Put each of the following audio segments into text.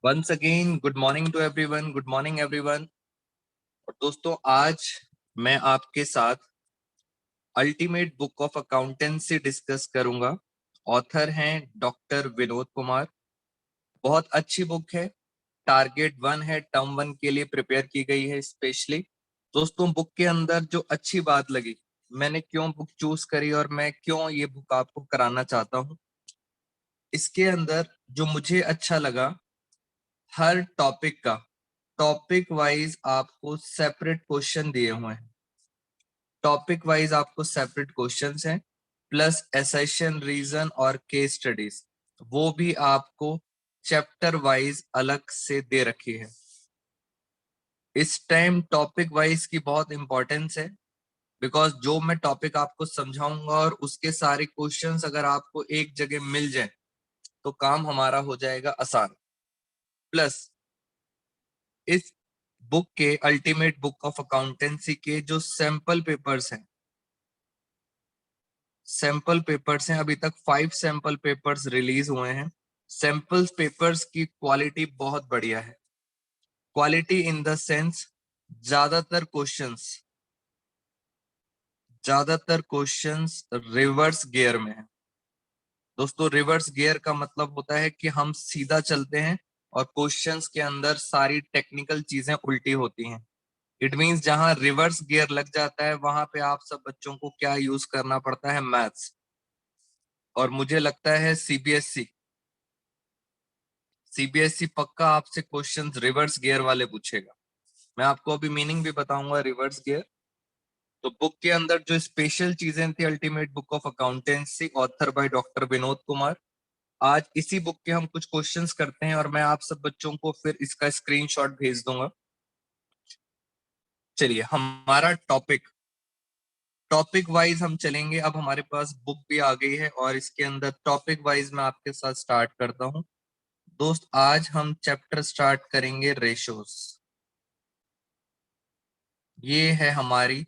Once again good morning to everyone. Good morning everyone. और दोस्तों, आज मैं आपके साथ ultimate book of accountancy discuss करूंगा। ऑथर हैं डॉक्टर विनोद कुमार। बहुत अच्छी बुक है। टारगेट 1 है, टर्म 1 के लिए प्रिपेयर की गई है स्पेशली। दोस्तों, बुक के अंदर जो अच्छी बात लगी, मैंने क्यों बुक चूज करी और मैं क्यों ये बुक आपको कराना चाहता हूँ, इसके अंदर जो मुझे अच्छा लगा, हर टॉपिक वाइज आपको सेपरेट क्वेश्चन दिए हुए हैं। टॉपिक वाइज आपको सेपरेट क्वेश्चंस हैं, प्लस एसेशन, रीजन और केस स्टडीज, वो भी आपको चैप्टर वाइज अलग से दे रखी है। इस टाइम टॉपिक वाइज की बहुत इंपॉर्टेंस है, बिकॉज जो मैं टॉपिक आपको समझाऊंगा और उसके सारे क्वेश्चंस अगर आपको एक जगह मिल जाए तो काम हमारा हो जाएगा आसान। प्लस इस बुक के अल्टीमेट बुक ऑफ अकाउंटेंसी के जो सैंपल पेपर्स हैं, अभी तक 5 सैंपल पेपर्स रिलीज हुए हैं। सैंपल पेपर्स की क्वालिटी बहुत बढ़िया है। क्वालिटी इन द सेंस, ज्यादातर क्वेश्चंस रिवर्स गियर में है। दोस्तों, रिवर्स गियर का मतलब होता है कि हम सीधा चलते हैं और क्वेश्चंस के अंदर सारी टेक्निकल चीजें उल्टी होती हैं। इट मींस जहां रिवर्स गियर लग जाता है वहां पे आप सब बच्चों को क्या यूज करना पड़ता है? मैथ्स। और मुझे लगता है सीबीएसई पक्का आपसे क्वेश्चंस रिवर्स गियर वाले पूछेगा। मैं आपको अभी मीनिंग भी बताऊंगा रिवर्स गियर। तो बुक के अंदर जो स्पेशल चीजें थी, ultimate book of accountancy, author by doctor Vinod Kumar, आज इसी बुक के हम कुछ क्वेश्चंस करते हैं और मैं आप सब बच्चों को फिर इसका स्क्रीनशॉट भेज दूंगा। चलिए, हमारा टॉपिक वाइज हम चलेंगे। अब हमारे पास बुक भी आ गई है और इसके अंदर टॉपिक वाइज मैं आपके साथ स्टार्ट करता हूं। दोस्त, आज हम चैप्टर स्टार्ट करेंगे रेशोस। ये है हमारी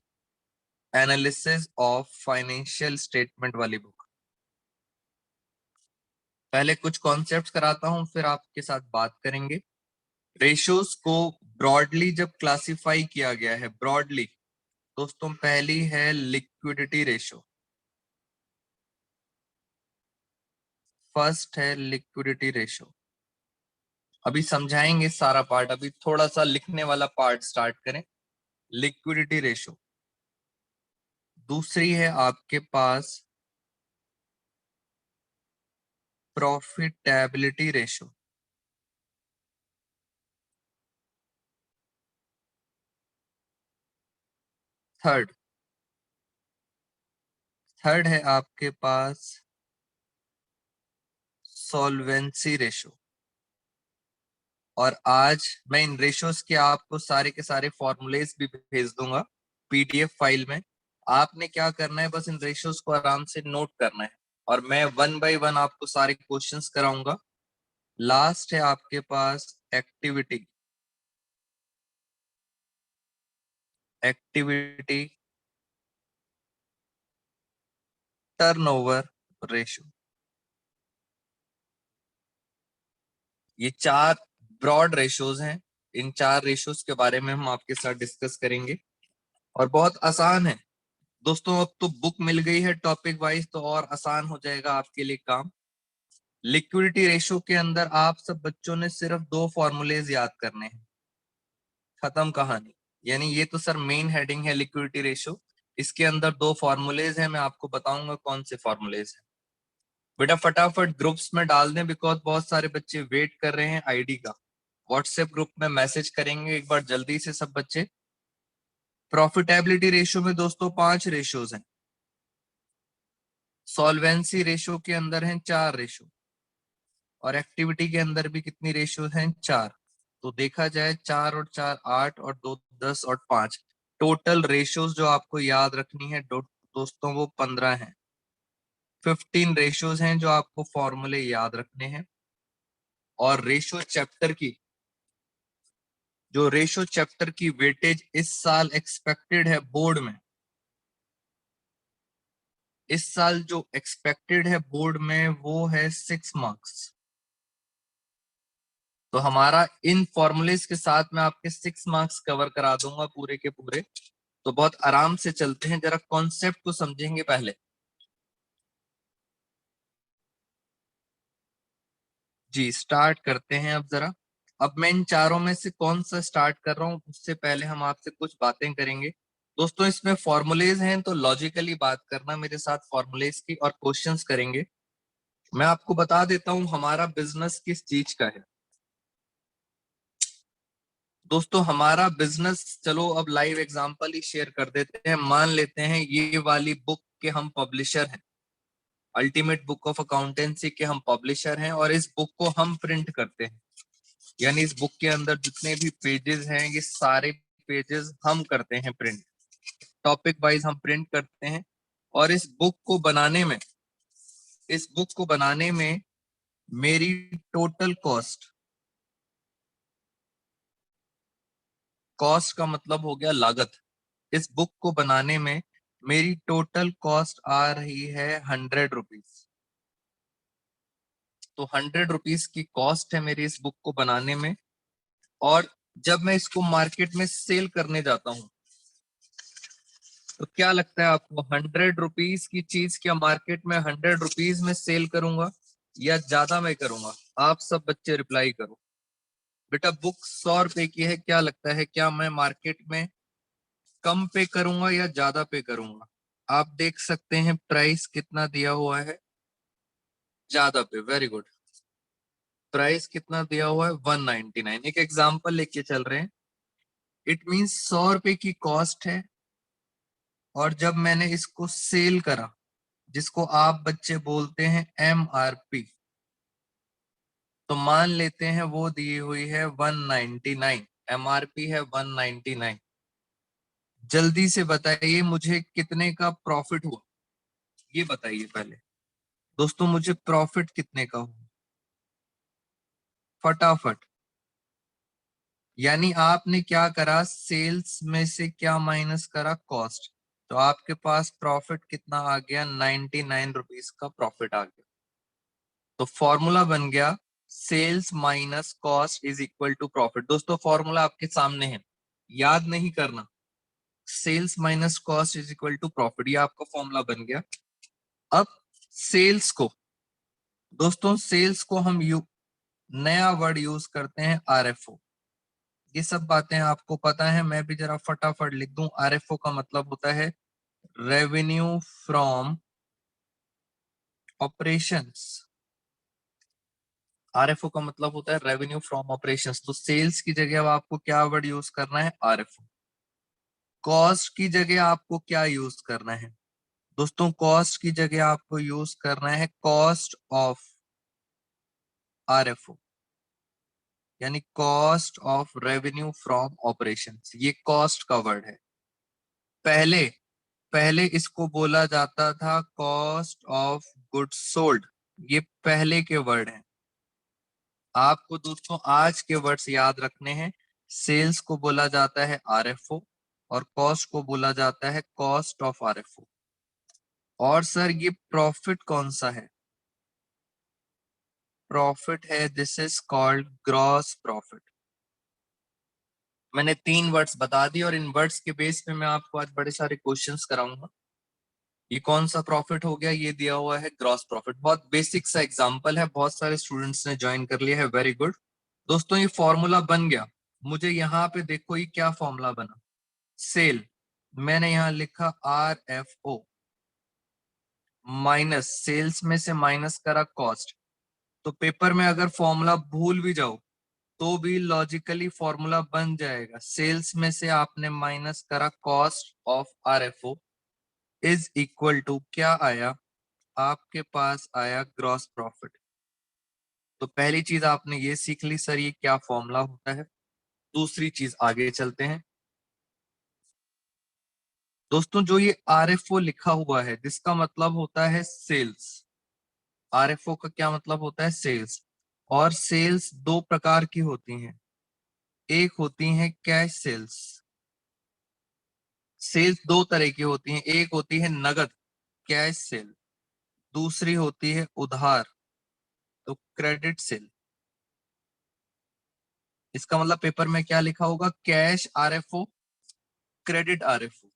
एनालिसिस ऑफ फाइनेंशियल स्टेटमेंट वाली बुक। पहले कुछ कॉन्सेप्ट्स कराता हूं, फिर आपके साथ बात करेंगे। रेशोस को ब्रॉडली जब क्लासिफाई किया गया है, ब्रॉडली दोस्तों, पहली है लिक्विडिटी रेशो। फर्स्ट है लिक्विडिटी रेशो। अभी समझाएंगे सारा पार्ट, अभी थोड़ा सा लिखने वाला पार्ट स्टार्ट करें। Liquidity ratio. दूसरी है आपके पास प्रॉफिटेबिलिटी रेशो। थर्ड थर्ड है आपके पास सॉल्वेंसी रेशो। और आज मैं इन रेशोस के आपको सारे के सारे फॉर्मूलेस भी भेज दूंगा पीडीएफ फाइल में। आपने क्या करना है, बस इन रेशोस को आराम से नोट करना है और मैं 1 बाय 1 आपको सारे क्वेश्चंस कराऊंगा। लास्ट है आपके पास एक्टिविटी टर्नओवर रेशो। ये 4 ब्रॉड रेशोज हैं। इन 4 रेशोज के बारे में हम आपके साथ डिस्कस करेंगे और बहुत आसान है। दोस्तों, अब तो बुक मिल गई है टॉपिक वाइज, तो और आसान हो जाएगा आपके लिए काम। लिक्विडिटी रेशो के अंदर आप सब बच्चों ने सिर्फ 2 फॉर्मूलेज याद करने हैं, खत्म कहानी। यानी ये तो सर मेन हेडिंग है लिक्विडिटी रेशो। इसके अंदर 2 फॉर्मूलेज हैं, मैं आपको बताऊंगा कौन से फॉर्मूलेज हैं। बेटा फटाफट ग्रुप्स में डाल दें, बिकॉज बहुत सारे बच्चे वेट कर रहे हैं आईडी का। व्हाट्सएप ग्रुप में मैसेज करेंगे एक बार जल्दी से सब बच्चे। प्रॉफिटेबिलिटी रेशो में दोस्तों 5 रेशोज हैं। सॉल्वेंसी रेशो के अंदर हैं 4 रेशो और एक्टिविटी के अंदर भी कितनी रेशो हैं? 4। तो देखा जाए 4 और 4 8 और 2 10 और 5, टोटल रेशोज जो आपको याद रखनी है दोस्तों वो 15 हैं। 15 रेशोज हैं जो आपको फॉर्मूले याद रखने हैं। और रेशो चैप्टर की वेटेज इस साल एक्सपेक्टेड है बोर्ड में। इस साल जो एक्सपेक्टेड है बोर्ड में वो है 6 मार्क्स। तो हमारा इन फॉर्मूलेस के साथ मैं आपके 6 मार्क्स कवर करा दूंगा पूरे के पूरे। तो बहुत आराम से चलते हैं, जरा कॉन्सेप्ट को समझेंगे पहले। जी स्टार्ट करते हैं अब जरा। अब मैं इन चारों में से कौन सा स्टार्ट कर रहा हूं उससे पहले हम आपसे कुछ बातें करेंगे। दोस्तों इसमें फॉर्मूलेज हैं तो लॉजिकली बात करना मेरे साथ फॉर्मूलेज की, और क्वेश्चंस करेंगे। मैं आपको बता देता हूं हमारा बिजनेस किस चीज का है। दोस्तों हमारा बिजनेस, चलो अब लाइव एग्जांपल ही शेयर कर देते हैं। मान लेते हैं ये वाली बुक के हम पब्लिशर हैं, अल्टीमेट बुक ऑफ अकाउंटेंसी के हम पब्लिशर हैं, और इस बुक को हम प्रिंट करते हैं। यानी इस बुक के अंदर जितने भी पेजेस हैं ये सारे पेजेस हम करते हैं प्रिंट, टॉपिक वाइज हम प्रिंट करते हैं। और इस बुक को बनाने में मेरी टोटल कॉस्ट, कॉस्ट का मतलब हो गया लागत, इस बुक को बनाने में मेरी टोटल कॉस्ट आ रही है 100 रुपीज। तो 100 रुपीज की कॉस्ट है मेरी इस बुक को बनाने में। और जब मैं इसको मार्केट में सेल करने जाता हूं तो क्या लगता है आपको, 100 रुपीज की चीज क्या मार्केट में 100 रुपीज में सेल करूंगा या ज्यादा में करूंगा? आप सब बच्चे रिप्लाई करो। बेटा बुक 100 रुपए की है, क्या लगता है क्या मैं मार्केट में कम पे करूंगा या ज्यादा पे करूंगा? आप देख सकते हैं प्राइस कितना दिया हुआ है, ज्यादा पे। Very good. प्राइस कितना दिया हुआ है? 199। एक एग्जांपल लेके चल रहे हैं। इट मींस 100 रुपए की कॉस्ट है, और जब मैंने इसको सेल करा, जिसको आप बच्चे बोलते हैं MRP, तो मान लेते हैं वो दी हुई है 199। MRP है 199। जल्दी से बताइए मुझे कितने का प्रॉफिट हुआ, ये बताइए पहले। दोस्तों मुझे प्रॉफिट कितने का हुआ फटाफट। यानी आपने क्या करा, सेल्स में से क्या माइनस करा, कॉस्ट। तो आपके पास प्रॉफिट कितना आ गया, 99 रुपीज का प्रॉफिट आ गया। तो फॉर्मूला बन गया sales minus cost is equal to profit. दोस्तों फॉर्मूला आपके सामने है, याद नहीं करना। Sales minus cost is equal to profit, ये आपका फॉर्मूला बन गया। अब सेल्स को, दोस्तों सेल्स को हम नया वर्ड यूज करते हैं RFO। ये सब बातें आपको पता है, मैं भी जरा फटाफट लिख दूं। RFO का मतलब होता है रेवेन्यू फ्रॉम ऑपरेशंस। RFO का मतलब होता है रेवेन्यू फ्रॉम ऑपरेशंस। तो सेल्स की जगह अब आपको क्या वर्ड यूज करना है, RFO। कॉस्ट की जगह आपको क्या यूज करना है दोस्तों, कॉस्ट की जगह आपको यूज करना है कॉस्ट ऑफ RFO, यानी cost of revenue from operations. ये कॉस्ट का वर्ड है। पहले पहले इसको बोला जाता था कॉस्ट ऑफ गुड्स सोल्ड। ये पहले के वर्ड हैं। आपको दोस्तों आज के वर्ड्स याद रखने हैं। सेल्स को बोला जाता है RFO, और कॉस्ट को बोला जाता है कॉस्ट ऑफ RFO। और सर ये प्रॉफिट कौन सा है? प्रॉफिट है, this is called gross profit. मैंने 3 वर्ड्स बता दिए, और इन वर्ड्स के बेस पे मैं आपको आज बड़े सारे क्वेश्चंस कराऊंगा। ये कौन सा प्रॉफिट हो गया, ये दिया हुआ है ग्रॉस प्रॉफिट। बहुत बेसिक सा एग्जांपल है, बहुत सारे स्टूडेंट्स ने ज्वाइन कर लिया है, वेरी गुड। दोस्तों ये फॉर्मूला बन गया। मुझे यहाँ पे देखो ये क्या फॉर्मूला बना, सेल। मैंने यहाँ लिखा RFO माइनस, सेल्स में से माइनस करा कॉस्ट। तो पेपर में अगर फॉर्मूला भूल भी जाओ तो भी लॉजिकली फॉर्मूला बन जाएगा। सेल्स में से आपने माइनस करा cost of RFO is equal to क्या आया, आपके पास आया ग्रॉस प्रॉफिट। तो पहली चीज आपने ये सीख ली, सर ये क्या फॉर्मूला होता है। दूसरी चीज आगे चलते हैं। दोस्तों जो ये RFO लिखा हुआ है जिसका मतलब होता है सेल्स। RFO का क्या मतलब होता है, सेल्स। और सेल्स दो प्रकार की होती हैं, एक होती है कैश सेल्स। सेल्स दो तरह की होती हैं, एक होती है नगद कैश सेल, दूसरी होती है उधार, तो क्रेडिट सेल। इसका मतलब पेपर में क्या लिखा होगा, cash RFO, credit RFO.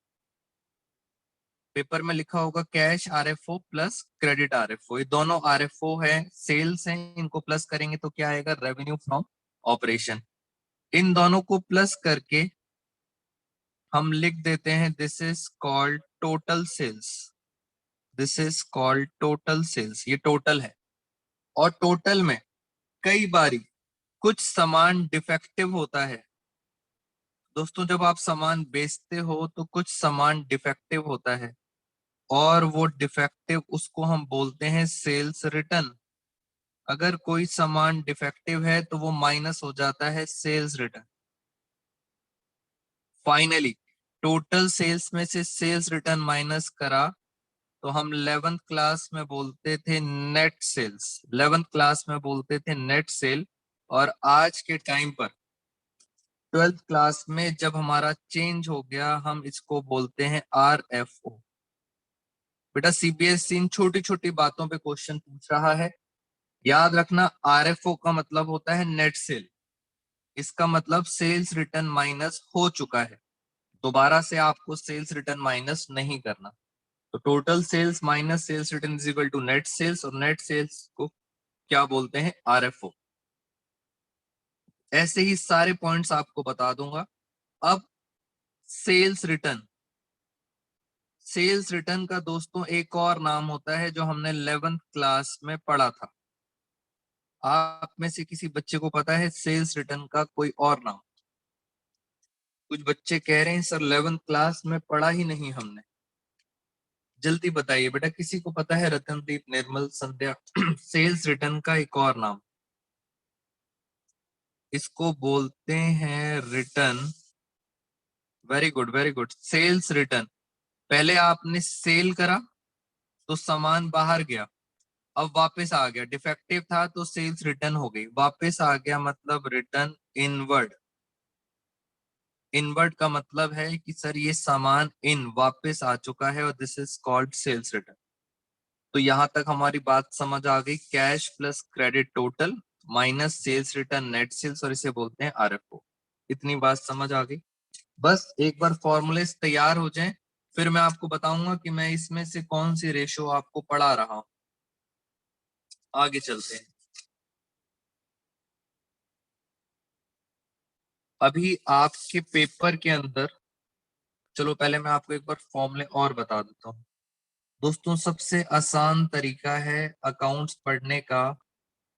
Paper में लिखा होगा cash RFO plus credit RFO. ये दोनों आरएफओ है, सेल्स हैं, इनको प्लस करेंगे तो क्या आएगा, रेवेन्यू फ्रॉम ऑपरेशन। इन दोनों को प्लस करके हम लिख देते हैं this is called total sales. This is called total sales, ये टोटल है। और टोटल में कई बारी कुछ सामान डिफेक्टिव होता है। दोस्तों जब आप सामान बेचते हो तो कुछ सामान डिफेक्टिव होता है, और वो डिफेक्टिव उसको हम बोलते हैं सेल्स रिटर्न। अगर कोई सामान डिफेक्टिव है तो वो माइनस हो जाता है sales return. Finally total sales में से सेल्स रिटर्न माइनस करा तो हम 11th क्लास में बोलते थे नेट सेल्स। 11th क्लास में बोलते थे नेट सेल। और आज के टाइम पर 12th क्लास में जब हमारा चेंज हो गया, हम इसको बोलते हैं आरएफओ। बेटा सीबीएसई इन छोटी छोटी बातों पे क्वेश्चन पूछ रहा है। याद रखना, आरएफओ का मतलब होता है नेट सेल। इसका मतलब सेल्स रिटर्न माइनस हो चुका है। दोबारा से आपको सेल्स रिटर्न माइनस नहीं करना। तो total sales minus sales return is equal to net sales, और नेट सेल्स को क्या बोलते हैं, आरएफओ। ऐसे ही सारे पॉइंट्स आपको बता दूंगा। अब सेल्स रिटर्न, सेल्स रिटर्न का दोस्तों एक और नाम होता है जो हमने 11th क्लास में पढ़ा था। आप में से किसी बच्चे को पता है सेल्स रिटर्न का कोई और नाम? कुछ बच्चे कह रहे हैं सर 11th क्लास में पढ़ा ही नहीं हमने। जल्दी बताइए बेटा, किसी को पता है? रतनदीप, निर्मल, संध्या सेल्स रिटर्न का एक और नाम, इसको बोलते हैं return. Very good very good, sales return. पहले आपने सेल करा तो सामान बाहर गया, अब वापस आ गया, डिफेक्टिव था तो सेल्स रिटर्न हो गई, वापस आ गया मतलब रिटर्न इनवर्ड। इनवर्ड का मतलब है कि सर ये सामान इन वापस आ चुका है, और this is called sales return. तो यहां तक हमारी बात समझ आ गई, cash plus credit total minus sales return net sales, और इसे बोलते हैं आरएफओ। इतनी बात समझ आ गई। बस एक बार फॉर्मूले तैयार हो जाएं, फिर मैं आपको बताऊंगा कि मैं इसमें से कौन सी रेशो आपको पढ़ा रहा हूं। आगे चलते हैं। अभी आपके पेपर के अंदर, चलो पहले मैं आपको एक बार फॉर्मूले और बता देता हूँ। दोस्तों सबसे आसान तरीका है अकाउंट्स पढ़ने का,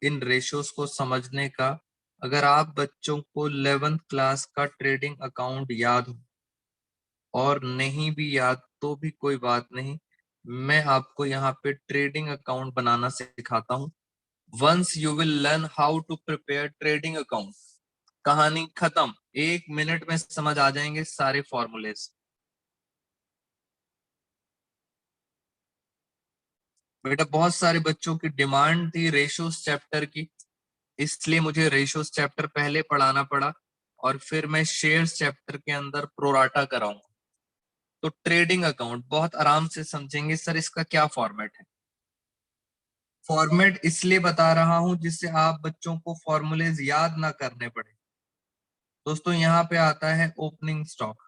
इन रेशोस को समझने का। अगर आप बच्चों को 11th क्लास का ट्रेडिंग अकाउंट याद हो, और नहीं भी याद तो भी कोई बात नहीं, मैं आपको यहाँ पे ट्रेडिंग अकाउंट बनाना सिखाता हूँ। Once you will learn how to prepare trading account, कहानी खत्म। 1 मिनट में समझ आ जाएंगे सारे फॉर्मूलेस। बेटा बहुत सारे बच्चों की डिमांड थी रेशोस चैप्टर की, इसलिए मुझे रेशोस चैप्टर पहले पढ़ाना पड़ा, और फिर मैं शेयर्स चैप्टर के अंदर प्रोराटा कराऊंगा। तो ट्रेडिंग अकाउंट बहुत आराम से समझेंगे। सर इसका क्या फॉर्मेट है? फॉर्मेट इसलिए बता रहा हूं जिससे आप बच्चों को फॉर्मूलेज याद ना करने पड़े। दोस्तों यहाँ पे आता है ओपनिंग स्टॉक,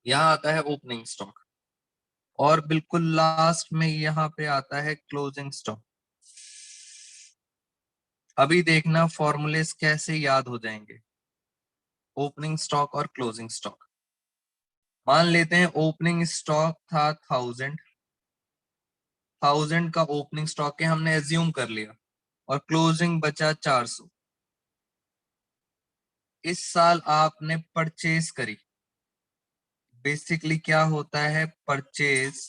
यहाँ आता है ओपनिंग स्टॉक, और बिल्कुल लास्ट में यहाँ पे आता है क्लोजिंग स्टॉक। अभी देखना फॉर्मूलेस कैसे याद हो जाएंगे, ओपनिंग स्टॉक और क्लोजिंग स्टॉक। मान लेते हैं ओपनिंग स्टॉक था 1000, 1000 का ओपनिंग स्टॉक है, हमने एज्यूम कर लिया, और क्लोजिंग बचा 400। इस साल आपने परचेज करी। बेसिकली क्या होता है, परचेज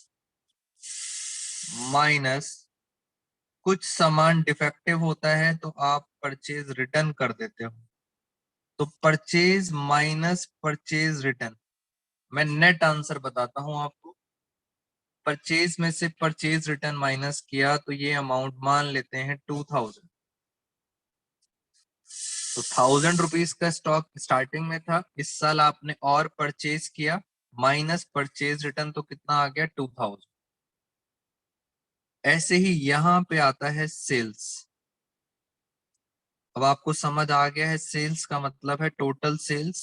माइनस कुछ सामान डिफेक्टिव होता है तो आप परचेज रिटर्न कर देते हो। तो परचेज माइनस परचेज रिटर्न, मैं नेट आंसर बताता हूं आपको। परचेज में से परचेज रिटर्न माइनस किया तो ये अमाउंट मान लेते हैं 2000। तो 1000 रुपीज का स्टॉक स्टार्टिंग में था, इस साल आपने और परचेज किया, माइनस परचेज रिटर्न, तो कितना आ गया 2000। ऐसे ही यहां पे आता है सेल्स, अब आपको समझ आ गया है, सेल्स का मतलब है total sales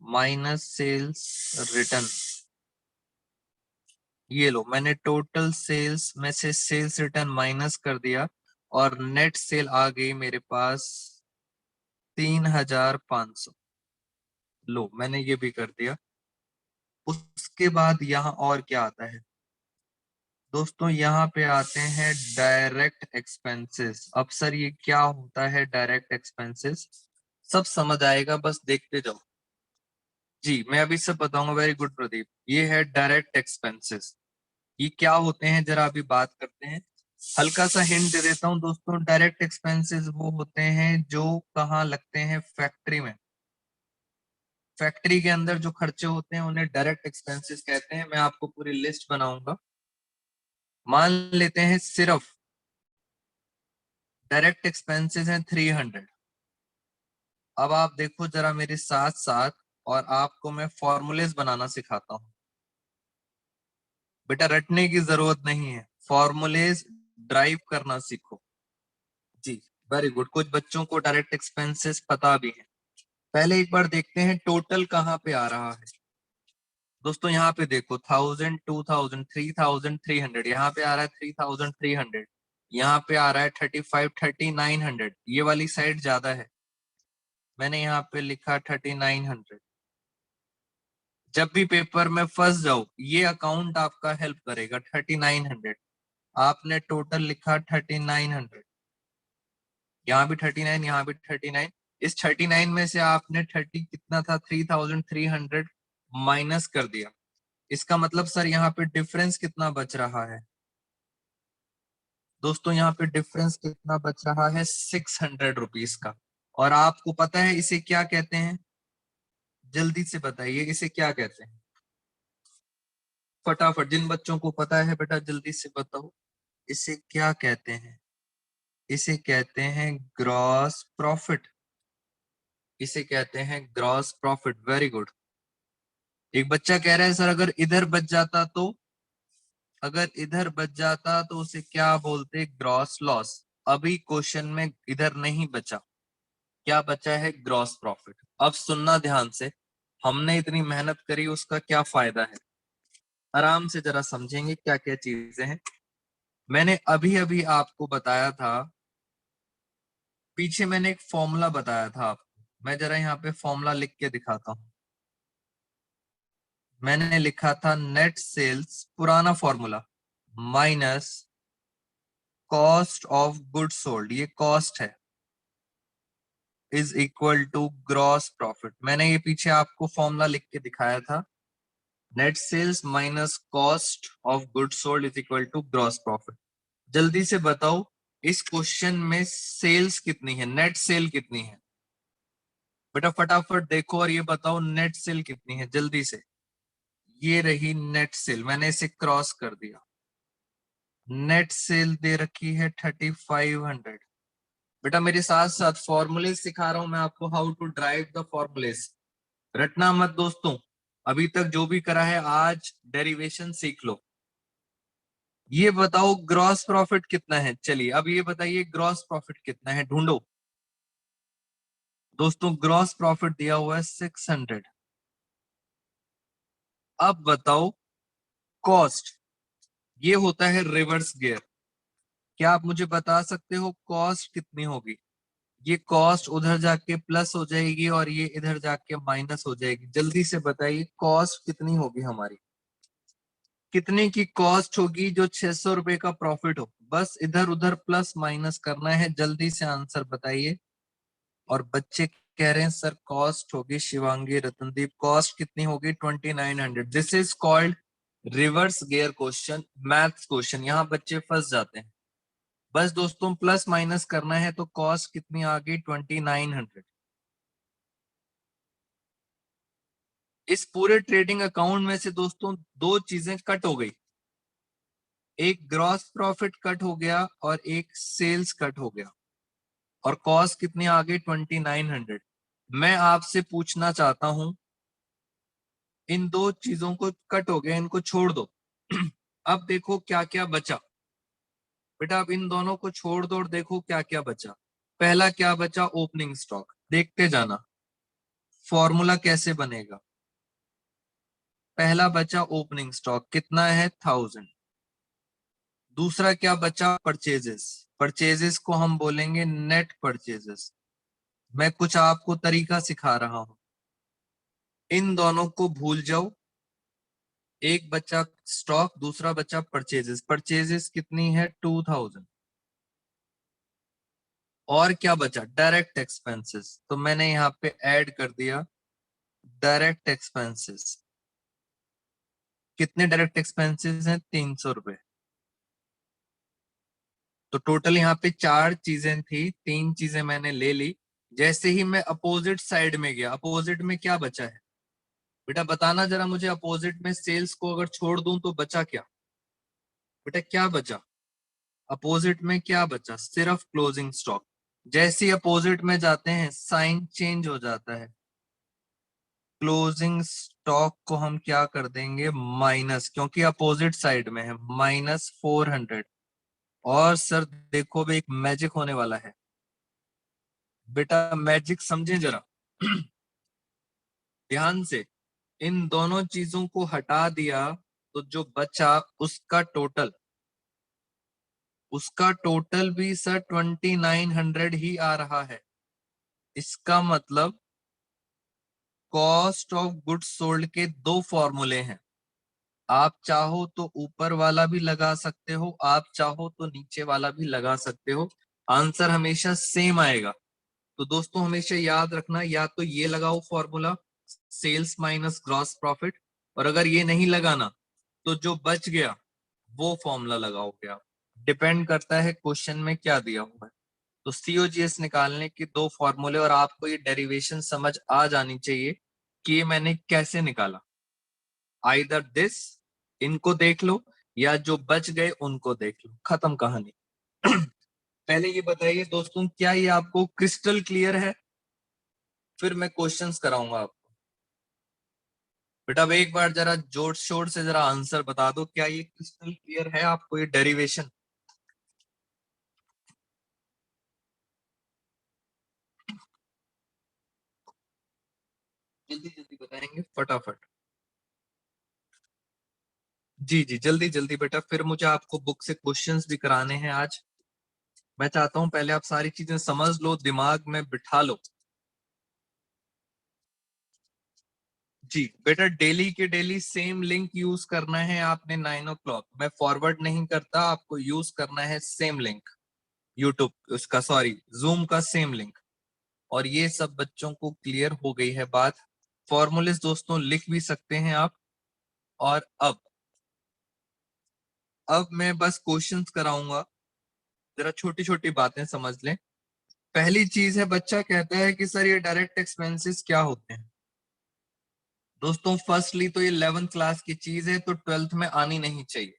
minus sales return. ये लो, मैंने टोटल सेल्स में से सेल्स रिटर्न माइनस कर दिया और नेट सेल आ गई मेरे पास 3500। लो, मैंने ये भी कर दिया। उसके बाद यहाँ और क्या आता है दोस्तों, यहाँ पे आते हैं डायरेक्ट एक्सपेंसेस। अब सर ये क्या होता है डायरेक्ट एक्सपेंसेस? सब समझ आएगा, बस देखते जाओ। जी, मैं अभी सब बताऊंगा। Very good Pradeep. ये है डायरेक्ट एक्सपेंसेस। ये क्या होते हैं जरा अभी बात करते हैं। हल्का सा हिंट दे देता हूँ दोस्तों, डायरेक्ट एक्सपेंसेस वो होते हैं जो कहाँ लगते हैं, फैक्ट्री में। फैक्ट्री के अंदर जो खर्चे होते हैं उन्हें डायरेक्ट एक्सपेंसेस कहते हैं। मैं आपको पूरी लिस्ट बनाऊंगा। मान लेते हैं सिर्फ डायरेक्ट एक्सपेंसेस हैं 300। अब आप देखो जरा मेरे साथ साथ, और आपको मैं फॉर्मूलेस बनाना सिखाता हूँ। बेटा रटने की जरूरत नहीं है, फॉर्मूलेस ड्राइव करना सीखो। जी, वेरी गुड। कुछ बच्चों को डायरेक्ट एक्सपेंसेस पता भी है। पहले एक बार देखते हैं टोटल कहाँ पे आ रहा है दोस्तों। यहाँ पे देखो 1000, 2000, 3000, 300। यहाँ पे आ रहा है 3300। यहाँ पे आ रहा है 35, 3900। ये वाली साइड ज्यादा है, मैंने यहाँ पे लिखा 3900। जब भी पेपर में फंस जाओ, ये अकाउंट आपका हेल्प करेगा। 3900 आपने टोटल लिखा, 3900। यहाँ भी 39, यहाँ भी 39। इस 39 में से आपने 30 कितना था, 3300 माइनस कर दिया। इसका मतलब सर यहाँ पे डिफरेंस कितना बच रहा है दोस्तों? यहाँ पे डिफरेंस कितना बच रहा है, 600 रुपीज का। और आपको पता है इसे क्या कहते हैं? जल्दी से बताइए, इसे क्या कहते हैं? फटाफट, जिन बच्चों को पता है बेटा जल्दी से बताओ, इसे क्या कहते हैं? इसे कहते हैं ग्रॉस प्रॉफिट। इसे कहते हैं ग्रॉस प्रॉफिट। Very good. एक बच्चा कह रहा है सर अगर इधर बच जाता तो, अगर इधर बच जाता तो उसे क्या बोलते, ग्रॉस लॉस। अभी क्वेश्चन में इधर नहीं बचा, क्या बचा है, ग्रॉस प्रॉफिट। अब सुनना ध्यान से, हमने इतनी मेहनत करी उसका क्या फायदा है, आराम से जरा समझेंगे क्या क्या चीजें हैं। मैंने अभी अभी आपको बताया था, पीछे मैंने एक फॉर्मूला बताया था आपको। मैं जरा यहाँ पे फॉर्मूला लिख के दिखाता हूँ। मैंने लिखा था नेट सेल्स, पुराना formula, minus cost of good sold, ये कॉस्ट है, is equal to gross profit. मैंने ये पीछे आपको फॉर्मूला लिख के दिखाया था। Net sales minus cost of good sold is equal to gross profit. जल्दी से बताओ इस क्वेश्चन में सेल्स कितनी है, नेट सेल कितनी है? बेटा फटाफट देखो और ये बताओ नेट सेल कितनी है जल्दी से। ये रही नेट सेल, मैंने इसे क्रॉस कर दिया। नेट सेल दे रखी है 3500। बेटा मेरे साथ साथ फॉर्मूले सिखा रहा हूं मैं आपको, how to drive the formulas. रटना मत दोस्तों, अभी तक जो भी करा है आज डेरिवेशन सीख लो। ये बताओ ग्रॉस प्रॉफिट कितना है? चलिए अब ये बताइए ग्रॉस प्रॉफिट कितना है, ढूंढो दोस्तों। ग्रॉस प्रॉफिट दिया हुआ है 600। अब बताओ कॉस्ट, ये होता है रिवर्स गियर। क्या आप मुझे बता सकते हो कॉस्ट कितनी होगी? ये कॉस्ट उधर जाके प्लस हो जाएगी और ये इधर जाके माइनस हो जाएगी। जल्दी से बताइए कॉस्ट कितनी होगी हमारी? कितने की कॉस्ट होगी जो 600 रुपए का प्रॉफिट हो? बस इधर उधर प्लस माइनस करना है, जल्दी से आंसर बताइए। और बच्चे कह रहे हैं सर कॉस्ट होगी, शिवांगी, रतनदीप, कॉस्ट कितनी होगी? 2900। This is called reverse gear question, maths question. यहाँ बच्चे फंस जाते हैं। बस दोस्तों प्लस माइनस करना है, तो कॉस्ट कितनी आ गई? 2900। इस पूरे ट्रेडिंग अकाउंट में से दोस्तों दो चीजें कट हो गई, एक ग्रॉस प्रॉफिट कट हो गया और एक सेल्स कट हो गया, और कॉस्ट कितनी आ गई? 2900। मैं आपसे पूछना चाहता हूं, इन दो चीजों को कट हो गया, इनको छोड़ दो। अब देखो क्या क्या बचा। बेटा अब इन दोनों को छोड़ दो और देखो क्या क्या बचा। पहला क्या बचा, ओपनिंग स्टॉक। देखते जाना फॉर्मूला कैसे बनेगा। पहला बचा ओपनिंग स्टॉक, कितना है 1000। दूसरा क्या बचा, परचेजेस। परचेजेस को हम बोलेंगे नेट परचेजेस। मैं कुछ आपको तरीका सिखा रहा हूं, इन दोनों को भूल जाओ। एक बचा स्टॉक, दूसरा बचा परचेजेस। परचेजेस कितनी है 2000। और क्या बचा, डायरेक्ट एक्सपेंसेस। तो मैंने यहाँ पे ऐड कर दिया डायरेक्ट एक्सपेंसेस। कितने डायरेक्ट एक्सपेंसेस हैं, 300 रुपए। तो टोटल यहाँ पे 4 चीजें थी, 3 चीजें मैंने ले ली। जैसे ही मैं अपोजिट साइड में गया, अपोजिट में क्या बचा है बेटा, बताना जरा मुझे। अपोजिट में सेल्स को अगर छोड़ दूं तो बचा क्या बेटा, क्या बचा अपोजिट में, क्या बचा, सिर्फ क्लोजिंग स्टॉक। जैसे ही अपोजिट में जाते हैं साइन चेंज हो जाता है। क्लोजिंग स्टॉक को हम क्या कर देंगे, माइनस, क्योंकि अपोजिट साइड में है, -400। और सर देखो भी एक मैजिक होने वाला है बेटा, मैजिक समझे जरा ध्यान से। इन दोनों चीजों को हटा दिया तो जो बचा उसका टोटल भी सर 2900 ही आ रहा है। इसका मतलब कॉस्ट ऑफ गुड्स सोल्ड के दो फॉर्मूले हैं। आप चाहो तो ऊपर वाला भी लगा सकते हो, आप चाहो तो नीचे वाला भी लगा सकते हो, आंसर हमेशा सेम आएगा। तो दोस्तों हमेशा याद रखना, या तो ये लगाओ formula, sales minus gross profit, और अगर ये नहीं लगाना तो जो बच गया वो फॉर्मूला लगाओगे आप। डिपेंड करता है क्वेश्चन में क्या दिया हुआ है। तो सीओजीएस निकालने के दो फॉर्मूले, और आपको ये डेरिवेशन समझ आ जानी चाहिए कि ये मैंने कैसे निकाला। आइदर दिस, इनको देख लो, या जो बच गए उनको देख लो, खत्म कहानी पहले ये बताइए दोस्तों, क्या ये आपको क्रिस्टल क्लियर है? फिर मैं क्वेश्चंस कराऊंगा आपको। बेटा अब एक बार जरा जोर शोर से जरा आंसर बता दो, क्या ये क्रिस्टल क्लियर है आपको ये डेरिवेशन? जल्दी जल्दी बताएंगे फटाफट। जी जी जल्दी जल्दी बेटा, फिर मुझे आपको बुक से क्वेश्चंस भी कराने हैं आज। मैं चाहता हूं पहले आप सारी चीजें समझ लो, दिमाग में बिठा लो। जी बेटा, डेली के डेली सेम लिंक यूज करना है आपने 9 o'clock। मैं फॉरवर्ड नहीं करता, आपको यूज करना है सेम लिंक, यूट्यूब उसका, सॉरी जूम का सेम लिंक। और ये सब बच्चों को क्लियर हो गई है बात। फॉर्मूलेस दोस्तों लिख भी सकते हैं आप। और अब मैं बस क्वेश्चंस कराऊंगा, जरा छोटी छोटी बातें समझ लें। पहली चीज है, बच्चा कहता है कि सर ये डायरेक्ट एक्सपेंसेस क्या होते हैं। दोस्तों फर्स्टली तो ये 11th क्लास की चीज है, तो 12th में आनी नहीं चाहिए।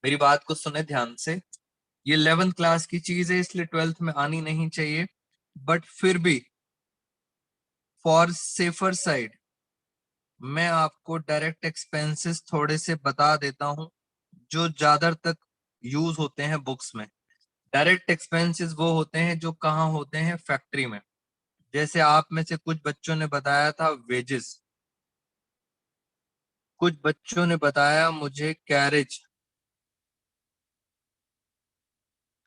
मेरी बात को सुने ध्यान से, ये 11th क्लास की चीज है इसलिए 12th में आनी नहीं चाहिए। बट फिर भी फॉर सेफर साइड मैं आपको डायरेक्ट एक्सपेंसेस थोड़े से बता देता हूं, जो ज्यादा तक यूज होते हैं बुक्स में। डायरेक्ट एक्सपेंसेस वो होते हैं जो कहाँ होते हैं, फैक्ट्री में। जैसे आप में से कुछ बच्चों ने बताया था वेजेस, कुछ बच्चों ने बताया मुझे carriage,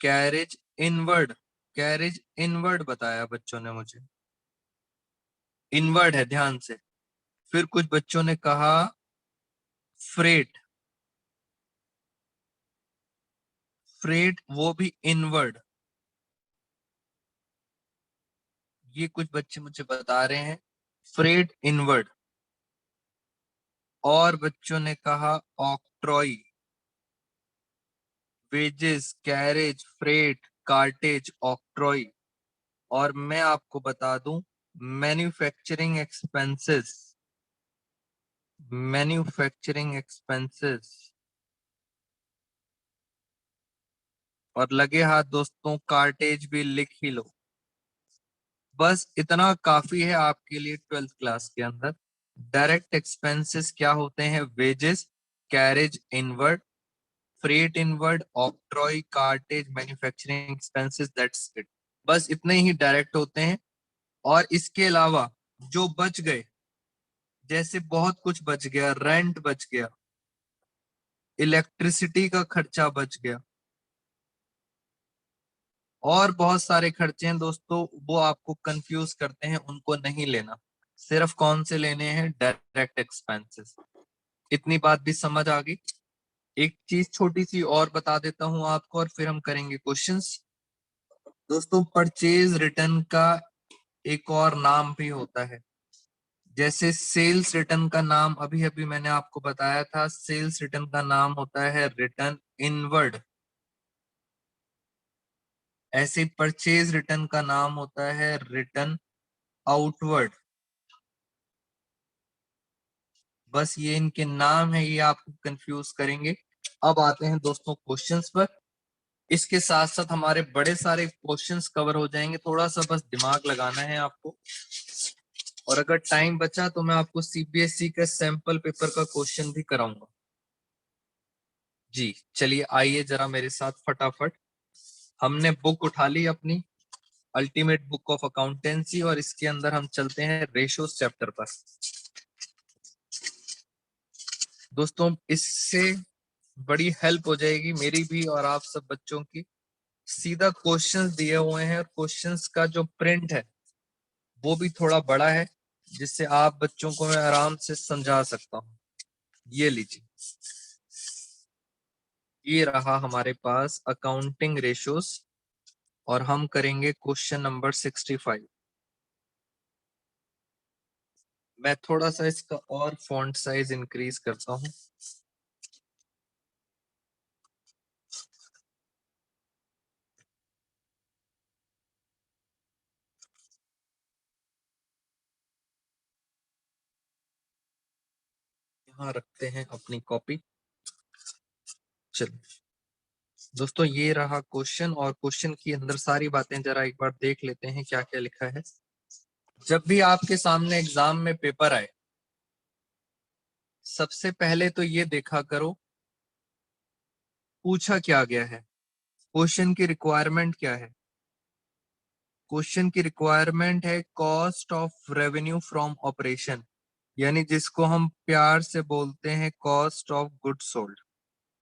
carriage inward, carriage inward बताया बच्चों ने मुझे, इनवर्ड है ध्यान से। फिर कुछ बच्चों ने कहा फ्रेट, फ्रेट वो भी इनवर्ड। ये कुछ बच्चे मुझे बता रहे हैं फ्रेट इनवर्ड। और बच्चों ने कहा octroi, wages, carriage, freight, cartage, octroi. और मैं आपको बता दूं मैन्युफैक्चरिंग एक्सपेंसेस, मैन्युफैक्चरिंग एक्सपेंसेस। और लगे हाथ दोस्तों कार्टेज भी लिख ही लो। बस इतना काफी है आपके लिए 12th क्लास के अंदर। डायरेक्ट एक्सपेंसेस क्या होते हैं, wages, carriage inward, freight inward, octroi, cartage, manufacturing expenses, that's it. बस इतने ही डायरेक्ट होते हैं। और इसके अलावा जो बच गए, जैसे बहुत कुछ बच गया, रेंट बच गया, इलेक्ट्रिसिटी का खर्चा बच गया, और बहुत सारे खर्चे हैं दोस्तों, वो आपको कंफ्यूज करते हैं, उनको नहीं लेना। सिर्फ कौन से लेने हैं? Direct expenses. इतनी बात भी समझ आ गई। एक चीज छोटी सी और बता देता हूं आपको, और फिर हम करेंगे क्वेश्चंस। दोस्तों, परचेज रिटर्न का एक और नाम भी होता है। जैसे सेल्स रिटर्न का नाम अभी अभी मैंने आपको बताया था, सेल्स रिटर्न का नाम होता है रिटर्न इनवर्ड। ऐसे परचेज रिटर्न का नाम होता है रिटर्न आउटवर्ड। बस ये इनके नाम है, ये आपको कंफ्यूज करेंगे। अब आते हैं दोस्तों क्वेश्चंस पर। इसके साथ साथ हमारे बड़े सारे क्वेश्चंस कवर हो जाएंगे, थोड़ा सा बस दिमाग लगाना है आपको। और अगर टाइम बचा तो मैं आपको सीबीएसई का सैंपल पेपर का क्वेश्चन भी कराऊंगा। जी चलिए, आइए जरा मेरे साथ फटाफट। हमने बुक उठा ली अपनी, अल्टीमेट बुक ऑफ अकाउंटेंसी, और इसके अंदर हम चलते हैं रेशोस चैप्टर पर। दोस्तों, इससे बड़ी हेल्प हो जाएगी मेरी भी और आप सब बच्चों की। सीधा क्वेश्चंस दिए हुए हैं, और क्वेश्चंस का जो प्रिंट है वो भी थोड़ा बड़ा है, जिससे आप बच्चों को मैं आराम से समझा सकता हूँ। ये लीजिए, ये रहा हमारे पास अकाउंटिंग रेशोस, और हम करेंगे क्वेश्चन नंबर 65। मैं थोड़ा सा इसका और फॉन्ट साइज इंक्रीज करता हूँ। यहाँ रखते हैं अपनी कॉपी। चलो दोस्तों, ये रहा क्वेश्चन, और क्वेश्चन की अंदर सारी बातें जरा एक बार देख लेते हैं क्या क्या लिखा है। जब भी आपके सामने एग्जाम में पेपर आए, सबसे पहले तो ये देखा करो पूछा क्या गया है, क्वेश्चन की रिक्वायरमेंट क्या है। क्वेश्चन की रिक्वायरमेंट है cost of revenue from operation, यानी जिसको हम प्यार से बोलते हैं cost of good sold.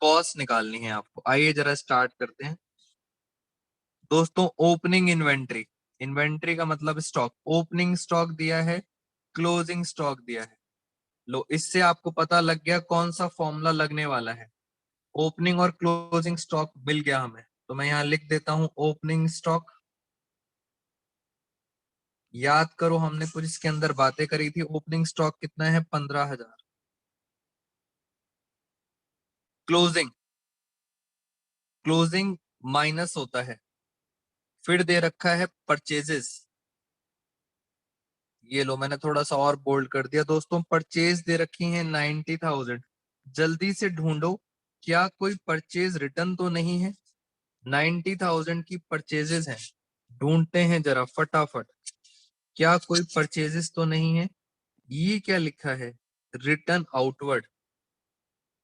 Cost निकालनी है आपको। आइए जरा स्टार्ट करते हैं। दोस्तों, ओपनिंग इन्वेंट्री, इन्वेंट्री का मतलब स्टॉक, ओपनिंग स्टॉक दिया है, क्लोजिंग स्टॉक दिया है। लो, इससे आपको पता लग गया कौन सा फॉर्मूला लगने वाला है। ओपनिंग और क्लोजिंग स्टॉक मिल गया हमें, तो मैं यहाँ लिख देता हूं ओपनिंग स्टॉक। याद करो, हमने कुछ इसके अंदर बातें करी थी। ओपनिंग स्टॉक कितना है? 15,000। क्लोजिंग, क्लोजिंग माइनस होता है। फिर दे रखा है परचेजेस। ये लो, मैंने थोड़ा सा और बोल्ड कर दिया। दोस्तों, परचेज दे रखी है 90,000। जल्दी से ढूंढो, क्या कोई परचेज रिटर्न तो नहीं है? 90,000 की परचेजेस हैं, ढूंढते हैं जरा फटाफट। क्या कोई परचेजेस तो नहीं है? ये क्या लिखा है? Return outward.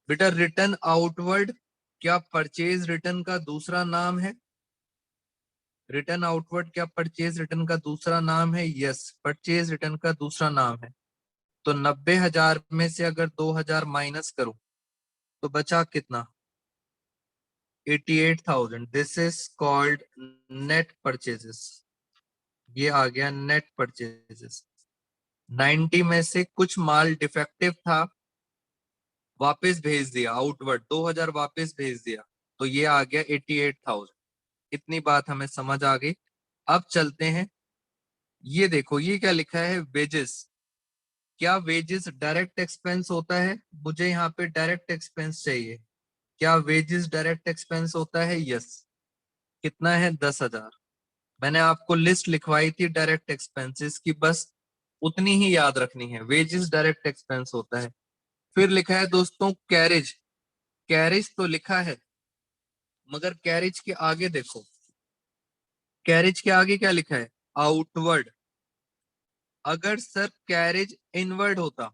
बेटा, रिटर्न आउटवर्ड क्या परचेज रिटर्न का दूसरा नाम है? रिटर्न आउटवर्ड क्या परचेज रिटर्न का दूसरा नाम है? यस, परचेज रिटर्न का दूसरा नाम है। तो 90,000 में से अगर 2,000 माइनस करूं तो बचा कितना? 88,000। This is called net purchases. ये आ गया नेट परचेजेस। 90 में से कुछ माल डिफेक्टिव था, वापस भेज दिया आउटवर्ड, 2,000 वापस भेज दिया, तो ये आ गया 88,000। इतनी बात हमें समझ आ गई। अब चलते हैं। ये देखो, ये क्या लिखा है? वेजेस। क्या वेजेस डायरेक्ट एक्सपेंस होता है? मुझे यहाँ पे डायरेक्ट एक्सपेंस चाहिए। क्या वेजेस डायरेक्ट एक्सपेंस होता है? यस। कितना है? 10,000। मैंने आपको लिस्ट लिखवाई थी डायरेक्ट एक्सपेंसेस की, बस उतनी ही याद रखनी है। वेजेस डायरेक्ट एक्सपेंस होता है। फिर लिखा है दोस्तों कैरेज। कैरेज तो लिखा है, मगर कैरेज के आगे देखो, कैरेज के आगे क्या लिखा है? आउटवर्ड। अगर सर कैरेज इनवर्ड होता,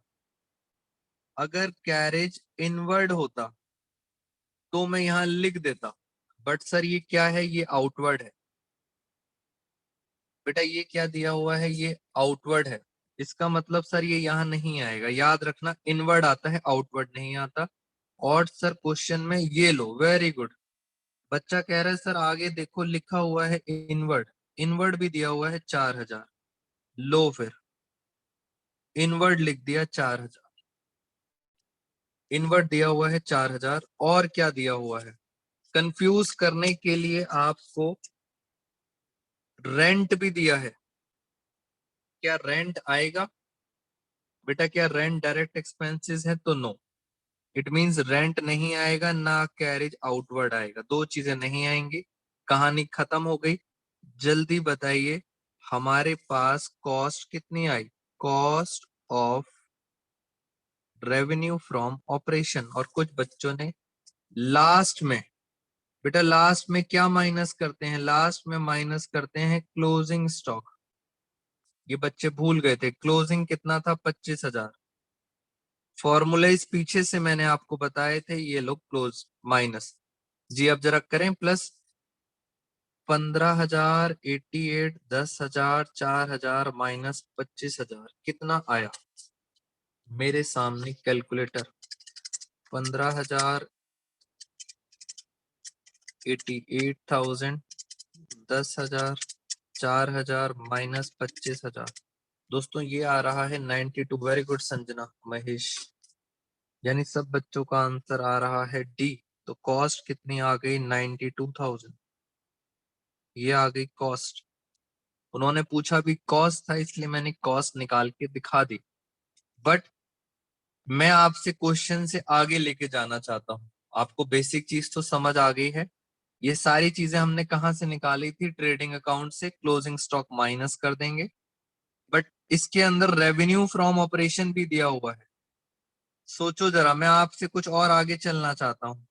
अगर कैरेज इनवर्ड होता तो मैं यहाँ लिख देता, बट सर ये क्या है, ये आउटवर्ड है। बेटा ये क्या दिया हुआ है, ये आउटवर्ड है, इसका मतलब सर ये यहाँ नहीं आएगा। याद रखना, इनवर्ड आता है, आउटवर्ड नहीं आता। और सर क्वेश्चन में ये लो, वेरी गुड। बच्चा कह रहा है सर आगे देखो लिखा हुआ है इनवर्ड, इनवर्ड भी दिया हुआ है 4000। लो फिर इनवर्ड लिख दिया 4000, इनवर्ड दिया हुआ है 4000। और क्या दिया हुआ है, कंफ्यूज करने के लिए आपको रेंट भी दिया है। क्या रेंट आएगा बेटा, क्या रेंट डायरेक्ट एक्सपेंसेस है? तो नो, इट मींस रेंट नहीं आएगा, ना कैरेज आउटवर्ड आएगा, दो चीजें नहीं आएंगी। कहानी खत्म हो गई। जल्दी बताइए, हमारे पास कॉस्ट कितनी आई? Cost of revenue from operation. और कुछ बच्चों ने लास्ट में, बेटा लास्ट में क्या माइनस करते हैं? लास्ट में माइनस करते हैं क्लोजिंग स्टॉक। ये बच्चे भूल गए थे, क्लोजिंग कितना था? 25,000। फॉर्मूलेज पीछे से मैंने आपको बताए थे, ये लोग क्लोज माइनस। जी अब जरा करें प्लस। 15,000, 88, 10,000, 4,000 माइनस 25,000, कितना आया? मेरे सामने कैलकुलेटर। 15,000, 88,000, 10,000, 4,000 माइनस 25,000। दोस्तों ये आ रहा है 92। वेरी गुड संजना, महेश, यानी सब बच्चों का आंसर आ रहा है डी। तो कॉस्ट कितनी आ गई? 92,000। ये आ गई कॉस्ट। उन्होंने पूछा भी कॉस्ट था, इसलिए मैंने कॉस्ट निकाल के दिखा दी। बट मैं आपसे क्वेश्चन से आगे लेके जाना चाहता हूं। आपको बेसिक चीज तो समझ आ गई है। ये सारी चीजें हमने कहां से निकाली थी? ट्रेडिंग अकाउंट से। क्लोजिंग स्टॉक माइनस कर देंगे, बट इसके अंदर रेवेन्यू फ्रॉम ऑपरेशन भी दिया हुआ है। सोचो जरा, मैं आपसे कुछ और आगे चलना चाहता हूं।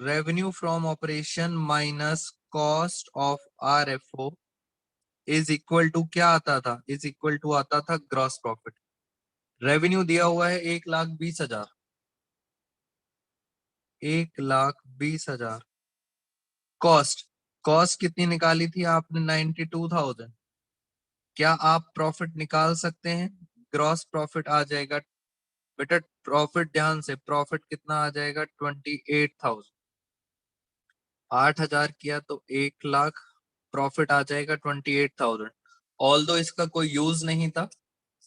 Revenue from operation minus cost of RFO is equal to क्या आता था? इज इक्वल टू आता था ग्रॉस प्रॉफिट। रेवेन्यू दिया हुआ है 1,20,000, 1,20,000। कॉस्ट, कॉस्ट कितनी निकाली थी आपने? 92,000। क्या आप प्रॉफिट निकाल सकते हैं? ग्रॉस प्रॉफिट आ जाएगा बेटा, प्रॉफिट ध्यान से, प्रॉफिट कितना आ जाएगा? 28,000। 8,000 किया तो 1,00,000, प्रॉफिट आ जाएगा 28,000। ऑल दो इसका कोई यूज नहीं था,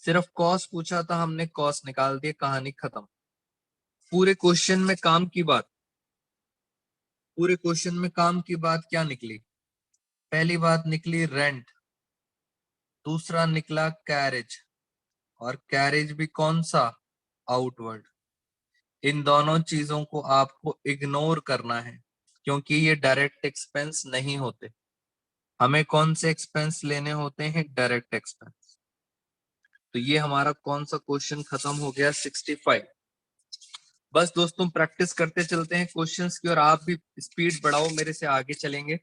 सिर्फ कॉस्ट पूछा था, हमने कॉस्ट निकाल दिया, कहानी खत्म। पूरे क्वेश्चन में काम की बात, पूरे क्वेश्चन में काम की बात क्या निकली? पहली बात निकली रेंट, दूसरा निकला कैरेज, और कैरेज भी कौन सा? आउटवर्ड। इन दोनों चीजों को आपको इग्नोर करना है, क्योंकि ये डायरेक्ट एक्सपेंस नहीं होते। हमें कौन से एक्सपेंस लेने होते हैं? Direct expense. तो ये हमारा कौन सा क्वेश्चन खत्म हो गया? 65। बस दोस्तों प्रैक्टिस करते चलते हैं क्वेश्चंस की, और आप भी स्पीड बढ़ाओ, मेरे से आगे चलेंगे।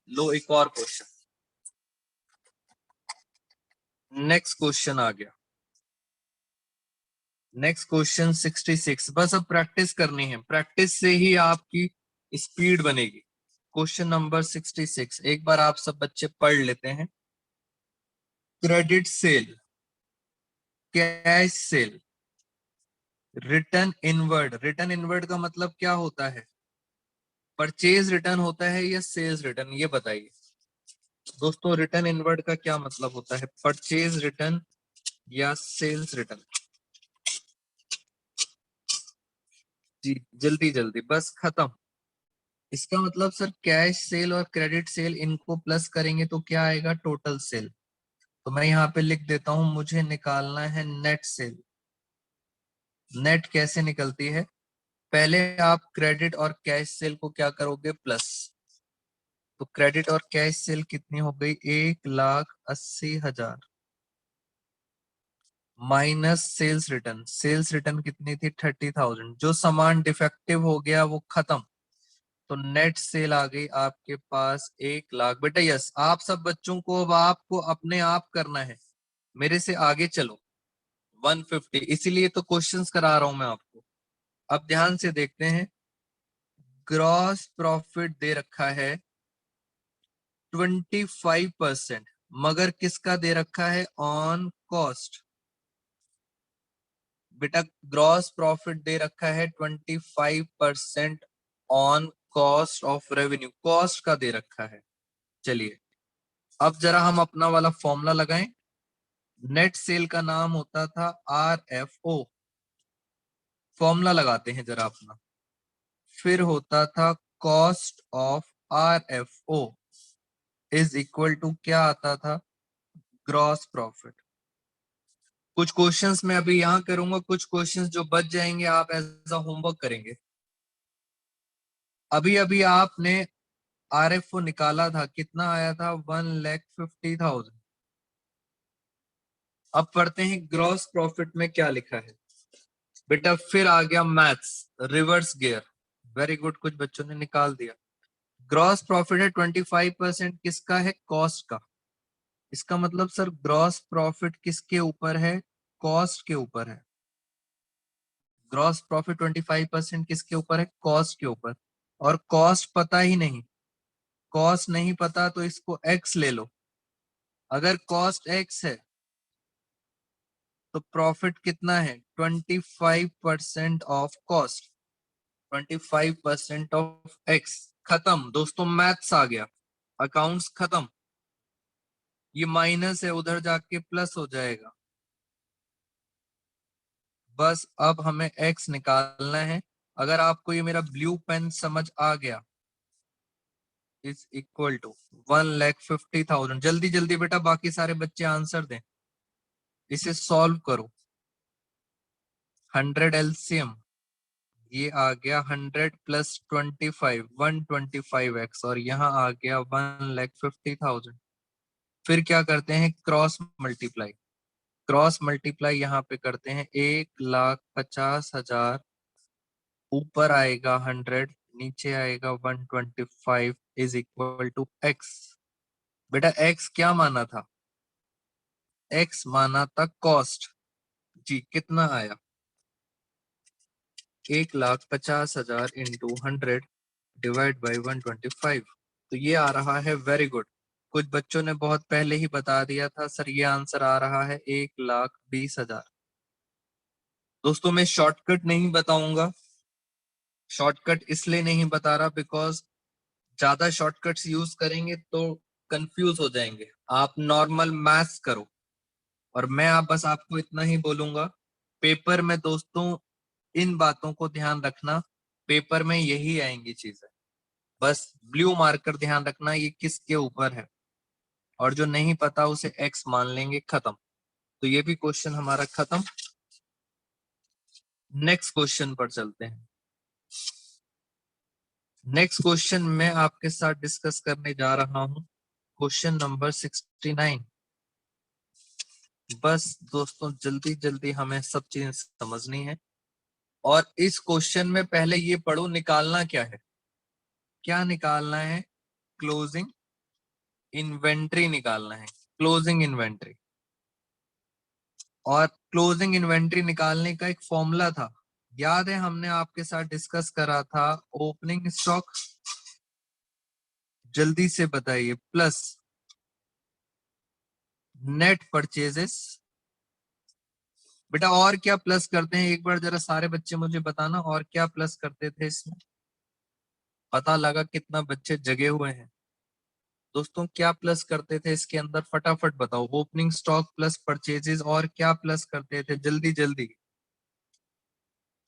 लो एक और क्वेश्चन, नेक्स्ट क्वेश्चन आ गया। Next question 66। बस अब प्रैक्टिस करनी है, प्रैक्टिस से ही आपकी स्पीड बनेगी। क्वेश्चन नंबर 66 एक बार आप सब बच्चे पढ़ लेते हैं। Credit sale, cash cell, return inward. Return inward का मतलब क्या होता है? परचेज रिटर्न होता है या सेल्स रिटर्न? ये बताइए दोस्तों, रिटर्न इनवर्ड का क्या मतलब होता है? परचेज रिटर्न या सेल्स रिटर्न? जी जल्दी जल्दी, बस खत्म। इसका मतलब सर कैश सेल और क्रेडिट सेल, इनको प्लस करेंगे तो क्या आएगा? Total sale. तो मैं यहाँ पे लिख देता हूं, मुझे निकालना है नेट सेल। नेट कैसे निकलती है? पहले आप क्रेडिट और कैश सेल को क्या करोगे? प्लस। तो क्रेडिट और कैश सेल कितनी हो गई? 1,80,000 minus sales return. Sales return कितनी थी? 30,000। जो सामान डिफेक्टिव हो गया वो खत्म, तो नेट सेल आ गई आपके पास 1,00,000। बेटा यस, आप सब बच्चों को अब आपको अपने आप करना है, मेरे से आगे चलो। 150, इसीलिए तो क्वेश्चंस करा रहा हूं मैं आपको। अब ध्यान से देखते हैं, ग्रॉस प्रॉफिट दे रखा है 25%, मगर किसका दे रखा है? On cost. बेटा ग्रॉस प्रॉफिट दे रखा है 25% on cost of revenue, cost का दे रखा है। चलिए अब जरा हम अपना वाला फॉर्मूला लगाएं। नेट सेल का नाम होता था RFO, फॉर्मूला लगाते हैं जरा अपना। फिर होता था cost of RFO is equal to क्या आता था? Gross profit. कुछ क्वेश्चंस मैं अभी यहां करूंगा, कुछ क्वेश्चंस जो बच जाएंगे आप एज अ होमवर्क करेंगे। अभी अभी आपने RFO निकाला था, कितना आया था? 1,50,000। अब पढ़ते हैं ग्रॉस प्रॉफिट में क्या लिखा है। बेटा फिर आ गया maths, reverse gear. Very good, कुछ बच्चों ने निकाल दिया। ग्रॉस प्रॉफिट है 25%, किसका है? कॉस्ट का। इसका मतलब सर ग्रॉस प्रॉफिट किसके ऊपर है? कॉस्ट के ऊपर है। ग्रॉस प्रॉफिट 25% किसके ऊपर है? कॉस्ट के ऊपर। और कॉस्ट पता ही नहीं, कॉस्ट नहीं पता तो इसको एक्स ले लो। अगर कॉस्ट एक्स है तो प्रॉफिट कितना है? 25% ऑफ कॉस्ट, 25% ऑफ एक्स। खत्म दोस्तों, मैथ्स आ गया, अकाउंट्स खत्म। ये माइनस है, उधर जाके प्लस हो जाएगा। बस अब हमें एक्स निकालना है। अगर आपको ये मेरा ब्लू पेन समझ आ गया, इज इक्वल टू 1,50,000। जल्दी जल्दी बेटा बाकी सारे बच्चे आंसर दें, इसे सॉल्व करो। 100 एलसीएम, ये आ गया 100 प्लस 25, 125x, और यहाँ आ गया 1,50,000। फिर क्या करते हैं? Cross multiply. क्रॉस मल्टीप्लाई यहाँ पे करते हैं, 1,50,000 ऊपर आएगा 100, नीचे आएगा 125 इज इक्वल टू एक्स। बेटा एक्स क्या माना था? एक्स माना था कॉस्ट। जी कितना आया? 1,50,000 इंटू 100 डिवाइड बाई 125, तो ये आ रहा है। वेरी गुड, कुछ बच्चों ने बहुत पहले ही बता दिया था सर, ये आंसर आ रहा है 1,20,000। दोस्तों मैं शॉर्टकट नहीं बताऊंगा, शॉर्टकट इसलिए नहीं बता रहा बिकॉज ज्यादा शॉर्टकट्स यूज करेंगे तो कंफ्यूज हो जाएंगे। आप नॉर्मल मैथ्स करो, और मैं आप बस आपको इतना ही बोलूंगा, पेपर में दोस्तों इन बातों को ध्यान रखना, पेपर में यही आएंगी चीजें। बस ब्लू मार्कर ध्यान रखना ये किसके ऊपर है, और जो नहीं पता उसे एक्स मान लेंगे, खत्म। तो ये भी क्वेश्चन हमारा खत्म। नेक्स्ट क्वेश्चन पर चलते हैं। नेक्स्ट क्वेश्चन मैं आपके साथ डिस्कस करने जा रहा हूं, क्वेश्चन नंबर 69। बस दोस्तों जल्दी जल्दी हमें सब चीजें समझनी है, और इस क्वेश्चन में पहले ये पढ़ो निकालना क्या है। क्या निकालना है? क्लोजिंग इन्वेंट्री निकालना है, क्लोजिंग इन्वेंट्री। और क्लोजिंग इन्वेंट्री निकालने का एक फॉर्मूला था, याद है हमने आपके साथ डिस्कस करा था। ओपनिंग स्टॉक, जल्दी से बताइए, प्लस नेट परचेजेस। बेटा और क्या प्लस करते हैं, एक बार जरा सारे बच्चे मुझे बताना, और क्या प्लस करते थे इसमें? पता लगा कितना बच्चे जगे हुए हैं। दोस्तों क्या प्लस करते थे इसके अंदर, फटाफट बताओ। ओपनिंग स्टॉक प्लस परचेजेस, और क्या प्लस करते थे? जल्दी जल्दी।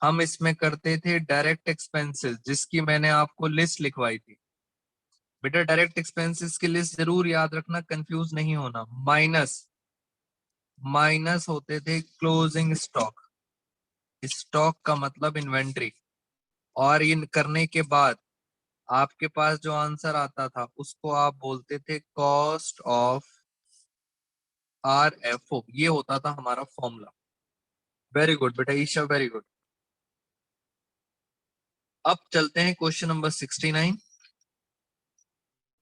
हम इसमें करते थे डायरेक्ट एक्सपेंसेस, जिसकी मैंने आपको लिस्ट लिखवाई थी। बेटा डायरेक्ट एक्सपेंसेस की लिस्ट जरूर याद रखना, कंफ्यूज नहीं होना। माइनस माइनस होते थे क्लोजिंग स्टॉक, स्टॉक का मतलब इन्वेंट्री। और इन करने के बाद आपके पास जो आंसर आता था उसको आप बोलते थे कॉस्ट ऑफ RFO। ये होता था हमारा फॉर्मूला। वेरी गुड बेटा ईशा, वेरी गुड। अब चलते हैं question number 69,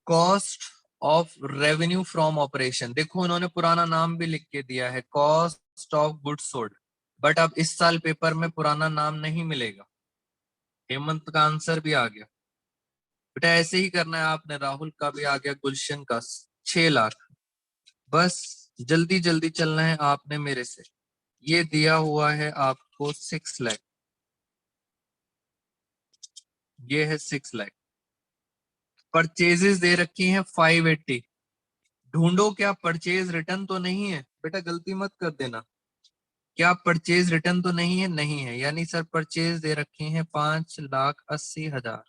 cost of revenue from operation. देखो उन्होंने पुराना नाम भी लिख के दिया है, cost of goods sold, but अब इस साल पेपर में पुराना नाम नहीं मिलेगा। हेमंत का आंसर भी आ गया। बेटा ऐसे ही करना है आपने। राहुल का भी आ गया, गुलशन का 6 लाख। बस जल्दी जल्दी चलना है आपने मेरे से। ये दिया हुआ है आपको 6 लाख, ये है 6 लाख। परचेजेस दे रखी हैं 580। ढूंढो क्या परचेज रिटर्न तो नहीं है। बेटा गलती मत कर देना। क्या परचेज रिटर्न तो नहीं है? नहीं है, यानी सर परचेज दे रखे हैं 5,80,000।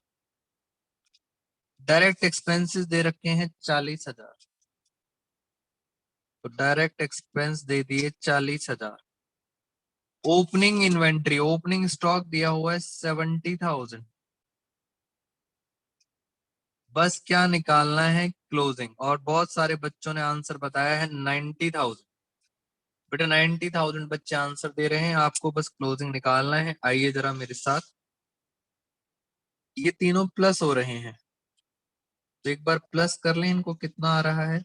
डायरेक्ट एक्सपेंसेस दे रखे हैं 40,000, तो डायरेक्ट एक्सपेंस दे दिए 40,000। ओपनिंग इन्वेंट्री, ओपनिंग स्टॉक दिया हुआ है 70,000। बस क्या निकालना है? क्लोजिंग। और बहुत सारे बच्चों ने आंसर बताया है 90,000। बेटा 90,000 बच्चे आंसर दे रहे हैं, आपको बस क्लोजिंग निकालना है। आइए जरा मेरे साथ, ये तीनों प्लस हो रहे हैं, तो एक बार प्लस कर लें इनको। कितना आ रहा है?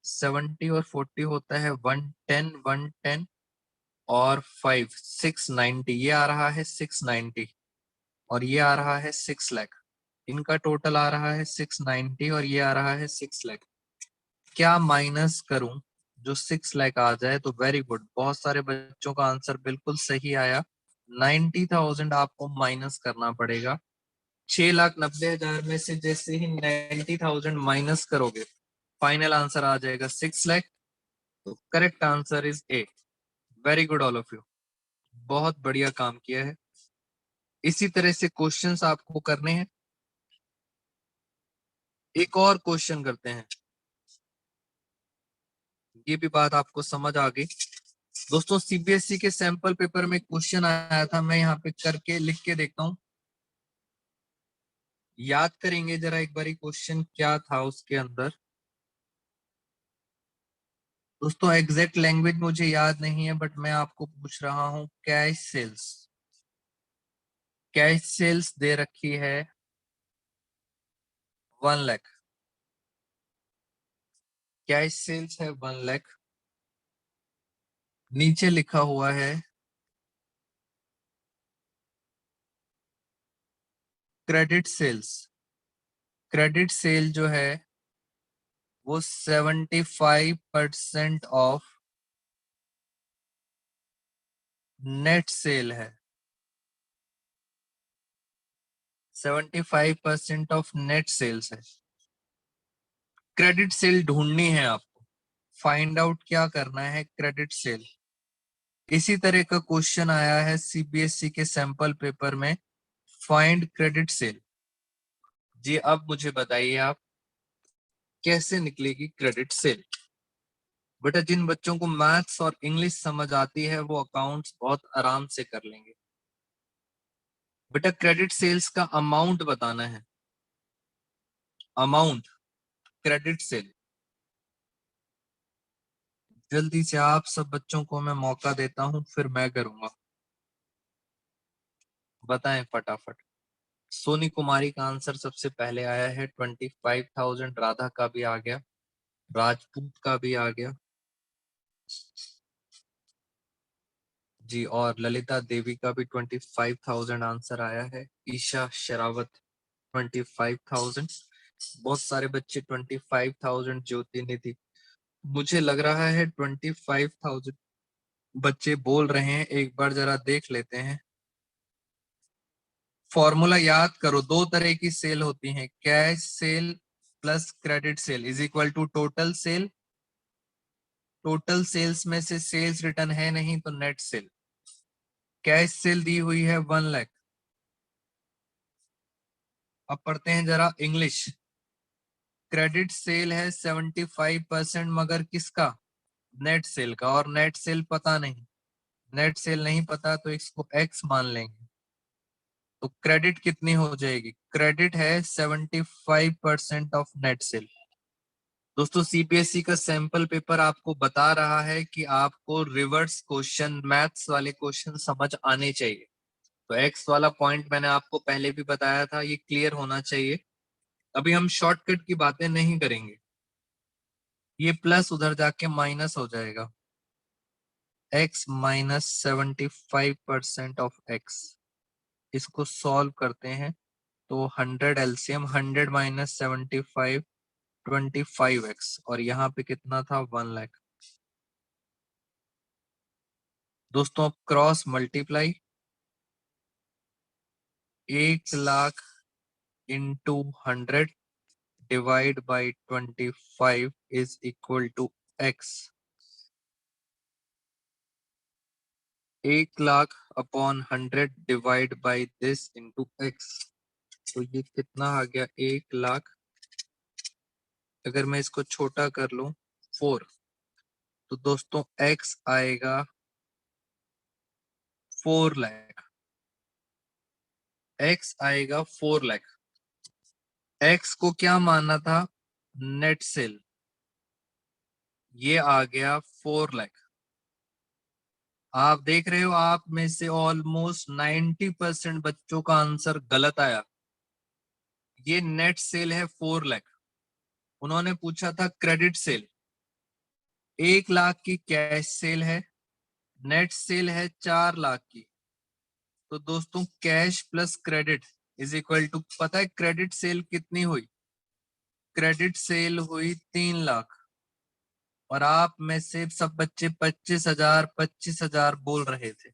70 और 40 होता है 110, 110 और 5 690। ये आ रहा है 690 और ये आ रहा है 6 लाख। इनका टोटल आ रहा है 690 और ये आ रहा है 6 लाख। क्या माइनस करूं जो 6 लाख आ जाए? तो वेरी गुड, बहुत सारे बच्चों का आंसर बिल्कुल सही आया। 90,000 आपको माइनस करना पड़ेगा। 6,90,000 में से जैसे ही 90,000 माइनस करोगे, फाइनल आंसर आ जाएगा 6 लाख। तो correct answer is a. Very good all of you, बहुत बढ़िया काम किया है। इसी तरह से क्वेश्चंस आपको करने हैं। एक और क्वेश्चन करते हैं, ये भी बात आपको समझ आ गई। दोस्तों सीबीएसई के सैंपल पेपर में क्वेश्चन आया था, मैं यहाँ पे करके लिख के देखता हूँ। याद करेंगे जरा एक बारी क्वेश्चन क्या था उसके अंदर। दोस्तों एग्जैक्ट लैंग्वेज मुझे याद नहीं है, बट मैं आपको पूछ रहा हूँ। कैश सेल्स, कैश सेल्स दे रखी है 1 लाख। कैश सेल्स है 1 लाख। नीचे लिखा हुआ है क्रेडिट सेल्स। क्रेडिट सेल जो है वो 75% ऑफ नेट सेल है। 75% ऑफ नेट सेल्स है। क्रेडिट सेल ढूंढनी है आपको, फाइंड आउट क्या करना है? Credit sale. इसी तरह का क्वेश्चन आया है सीबीएसई के सैंपल पेपर में, फाइंड क्रेडिट सेल। जी अब मुझे बताइए आप कैसे निकलेगी क्रेडिट सेल। बेटा जिन बच्चों को मैथ्स और इंग्लिश समझ आती है वो अकाउंट्स बहुत आराम से कर लेंगे। बेटा क्रेडिट सेल्स का अमाउंट बताना है। Amount credit sale. जल्दी से आप सब बच्चों को मैं मौका देता हूं, फिर मैं करूंगा। बताएं फटाफट। सोनी कुमारी का आंसर सबसे पहले आया है 25,000। राधा का भी आ गया, राजपूत का भी आ गया जी, और ललिता देवी का भी 25,000 आंसर आया है। ईशा शरावत 25,000। बहुत सारे बच्चे 25,000। ज्योति निधि, मुझे लग रहा है 25,000 बच्चे बोल रहे हैं। एक बार जरा देख लेते हैं। फॉर्मूला याद करो, दो तरह की सेल होती है, cash sale plus credit sale is equal to total sale. Total sales में से सेल्स रिटर्न है नहीं तो नेट सेल। कैश सेल दी हुई है 1 लाख। अब पढ़ते हैं जरा इंग्लिश। क्रेडिट सेल है 75%, मगर किसका? नेट सेल का। और नेट सेल पता नहीं, नेट सेल नहीं पता तो इसको एक्स मान लेंगे। तो क्रेडिट कितनी हो जाएगी? क्रेडिट है 75% ऑफ नेट सेल। दोस्तों सीबीएसई का सैंपल पेपर आपको बता रहा है कि आपको रिवर्स क्वेश्चन, मैथ्स वाले क्वेश्चन समझ आने चाहिए। तो एक्स वाला पॉइंट मैंने आपको पहले भी बताया था, ये क्लियर होना चाहिए। अभी हम शॉर्टकट की बातें नहीं करेंगे। ये प्लस उधर जाके माइनस हो जाएगा। x -75% ऑफ x, इसको सॉल्व करते हैं। तो 100 एलसीएम 100 माइनस 75 25x और यहाँ पे कितना था 1 लाख। दोस्तों अब cross multiply 1 lakh into 100 divide by 25 is equal to x। 1 lakh upon 100 divide by this into x। तो ये कितना आ गया 1 लाख। अगर मैं इसको छोटा कर लूं 4 तो दोस्तों x आएगा 4 लाख। x आएगा 4 लाख। x को क्या माना था नेट सेल, ये आ गया 4 लाख। आप देख रहे हो आप में से ऑलमोस्ट 90% बच्चों का आंसर गलत आया। ये नेट सेल है 4 लाख। उन्होंने पूछा था क्रेडिट सेल। 1 लाख की कैश सेल है, नेट सेल है 4 लाख की। तो दोस्तों cash plus credit is equal to, पता है क्रेडिट सेल कितनी हुई? क्रेडिट सेल हुई 3 लाख। और आप में से सब बच्चे 25,000 बोल रहे थे।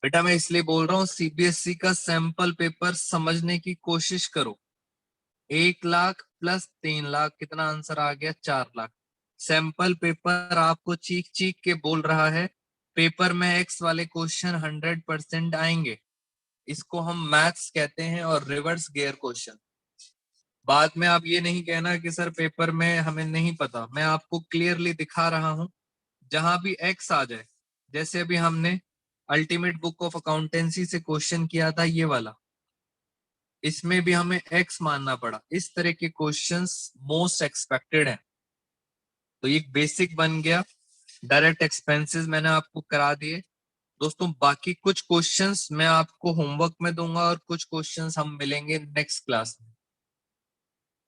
बेटा मैं इसलिए बोल रहा हूँ सीबीएसई का सैंपल पेपर समझने की कोशिश करो। 1 लाख प्लस 3 लाख कितना आंसर आ गया 4 लाख। सैंपल पेपर आपको चीख चीख के बोल रहा है पेपर में एक्स वाले क्वेश्चन 100% आएंगे। इसको हम मैथ्स कहते हैं और रिवर्स गियर क्वेश्चन। बाद में आप ये नहीं कहना कि सर पेपर में हमें नहीं पता। मैं आपको क्लियरली दिखा रहा हूं जहां भी एक्स आ जाए। जैसे अभी हमने अल्टीमेट बुक ऑफ अकाउंटेंसी से क्वेश्चन किया था ये वाला, इसमें भी हमें एक्स मानना पड़ा। इस तरह के क्वेश्चंस मोस्ट एक्सपेक्टेड हैं। तो ये बेसिक बन गया। डायरेक्ट एक्सपेंसेस मैंने आपको करा दिए। दोस्तों बाकी कुछ क्वेश्चंस मैं आपको होमवर्क में दूंगा और कुछ क्वेश्चंस हम मिलेंगे नेक्स्ट क्लास में।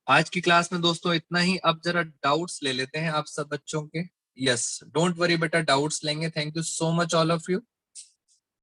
आज की क्लास में दोस्तों इतना ही। अब जरा डाउट्स ले लेते हैं आप सब बच्चों के। यस, डोंट वरी बेटा, डाउट्स लेंगे। Thank you so much all of you.